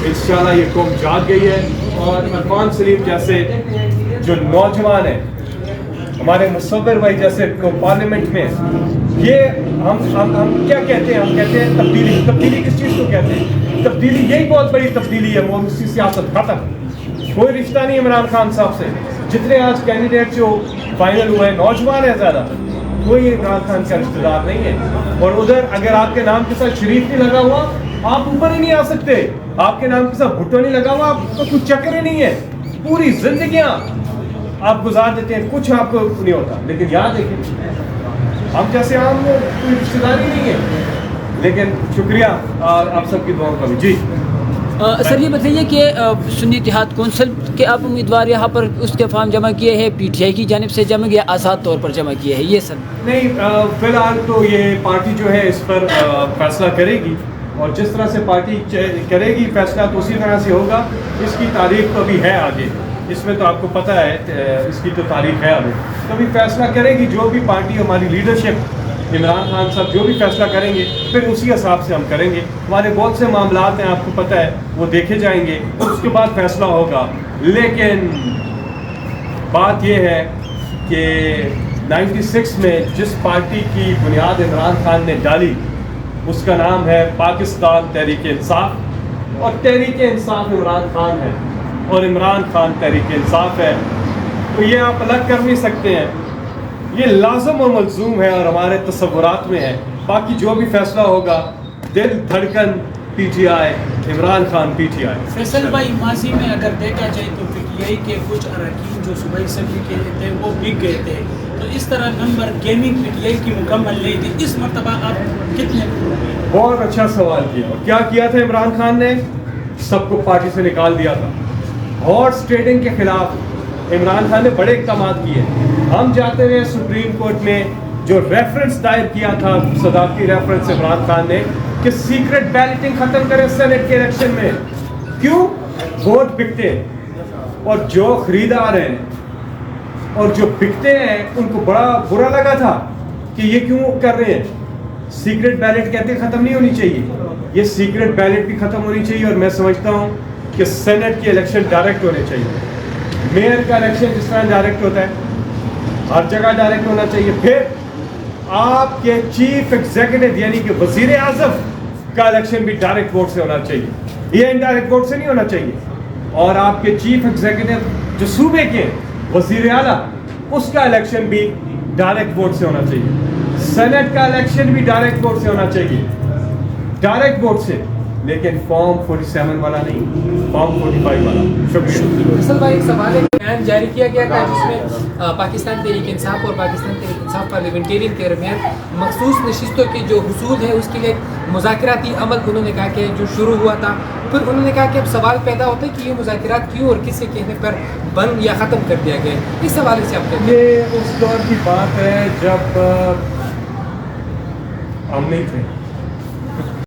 इंशाल्लाह ये कौम जाग गई है। और अरफान सलीम जैसे जो नौजवान हैं, हमारे मुसव्विर भाई जैसे पार्लियामेंट में, ये हम क्या कहते हैं, हम कहते हैं तब्दीली। तब्दीली किस चीज़ को कहते हैं? तब्दीली यही बहुत बड़ी तब्दीली है। मोदी सियासत खत्म, कोई रिश्ता नहीं इमरान खान साहब से। जितने आज कैंडिडेट जो फाइनल हुए हैं नौजवान है ज़्यादा, कोई इमरान खान का रिश्तेदार नहीं है। और उधर अगर आपके नाम के साथ शरीफ नहीं लगा हुआ, आप ऊपर ही नहीं आ सकते। आपके नाम के साथ भुट्टो नहीं लगा हुआ, आपको कुछ चक्कर ही नहीं है। पूरी जिंदगियां आप गुजार देते हैं, कुछ आपको नहीं होता। लेकिन याद देखिए, हम जैसे आम कोई रिश्तेदारी नहीं है। लेकिन शुक्रिया और आप सबकी दुआओं का भी। जी सर ये बताइए कि सुन्नी इत्तेहाद कौंसिल के आप उम्मीदवार यहाँ पर उसके फॉर्म जमा किए हैं, पीटीआई की जानिब से जमा किया, आज़ाद तौर पर जमा किए हैं? ये सर नहीं, फिलहाल तो ये पार्टी जो है इस पर फैसला करेगी, और जिस तरह से पार्टी करेगी फैसला तो उसी तरह से होगा। इसकी तारीख तो अभी है आगे, इसमें तो आपको पता है इसकी तो तारीख है अभी। तो अभी फैसला करेगी जो भी पार्टी, हमारी लीडरशिप, इमरान खान साहब जो भी फैसला करेंगे फिर उसी हिसाब से हम करेंगे। हमारे बहुत से मामलात हैं, आपको पता है, वो देखे जाएंगे, उसके बाद फैसला होगा। लेकिन बात ये है कि 96 में जिस पार्टी की बुनियाद इमरान खान ने डाली उसका नाम है पाकिस्तान तहरीक इंसाफ, और तहरीक इंसाफ इमरान खान है और इमरान खान तहरीक इंसाफ है। तो ये आप अलग कर नहीं सकते हैं, ये लाजम और मलजूम है और हमारे तसव्वुरात में है। बाकी जो भी फैसला होगा, दिल धड़कन पीटीआई, इमरान खान पीटीआई। फैसल भाई, माजी में अगर देखा जाए तो पीटीआई के कुछ अरकान जो सूबाई असम्बली के थे वो बिक गए थे, तो इस तरह नंबर गेमिंग पीटीआई की मुकम्मल नहीं थी। इस मरतबा आप कितने? बहुत अच्छा सवाल किया। क्या किया था इमरान खान ने? सबको पार्टी से निकाल दिया था। हॉर्स ट्रेडिंग के खिलाफ इमरान खान ने बड़े इक़दाम किए। हम जाते हुए सुप्रीम कोर्ट में जो रेफरेंस दायर किया था, सदाकती रेफरेंस इमरान खान ने, कि सीक्रेट बैलेटिंग खत्म करें सेनेट के इलेक्शन में। क्यों? वोट बिकते हैं, और जो खरीदार हैं और जो बिकते हैं उनको बड़ा बुरा लगा था कि ये क्यों कर रहे हैं। सीक्रेट बैलेट कहते खत्म नहीं होनी चाहिए, ये सीक्रेट बैलेट भी खत्म होनी चाहिए। और मैं समझता हूँ कि सेनेट के इलेक्शन डायरेक्ट होने चाहिए। मेयर का इलेक्शन जिस तरह डायरेक्ट होता है, हर जगह डायरेक्ट होना चाहिए। फिर आपके चीफ एग्जीक्यूटिव यानी कि वजीर आज़म का इलेक्शन भी डायरेक्ट वोट से होना चाहिए, ये इनडायरेक्ट वोट से नहीं होना चाहिए। और आपके चीफ एग्जीक्यूटिव जो सूबे के वजीर आला, उसका इलेक्शन भी डायरेक्ट वोट से होना चाहिए। सेनेट का इलेक्शन भी डायरेक्ट वोट से होना चाहिए, डायरेक्ट वोट से, लेकिन फॉर्म 47 वाला नहीं, फॉर्म 45 वाला। शुक्रिया। फैसल भाई, एक सवाल है, बयान जारी किया गया था जिसमें पाकिस्तान तहरीक इंसाफ और पाकिस्तान तहरीक इंसाफ पार्लियामेंटेरियन के दरमियान मखसूस नशिस्तों की जो हुसूल है उसके लिए मुज़ाकराती अमल उन्होंने कहा कि जो शुरू हुआ था, फिर उन्होंने कहा कि अब सवाल पैदा होता है कि ये मुज़ाकरात क्यों और किसके कहने पर बंद या ख़त्म कर दिया गया। इस हवाले से आप ये उस दौर की बात है जब हम नहीं थे।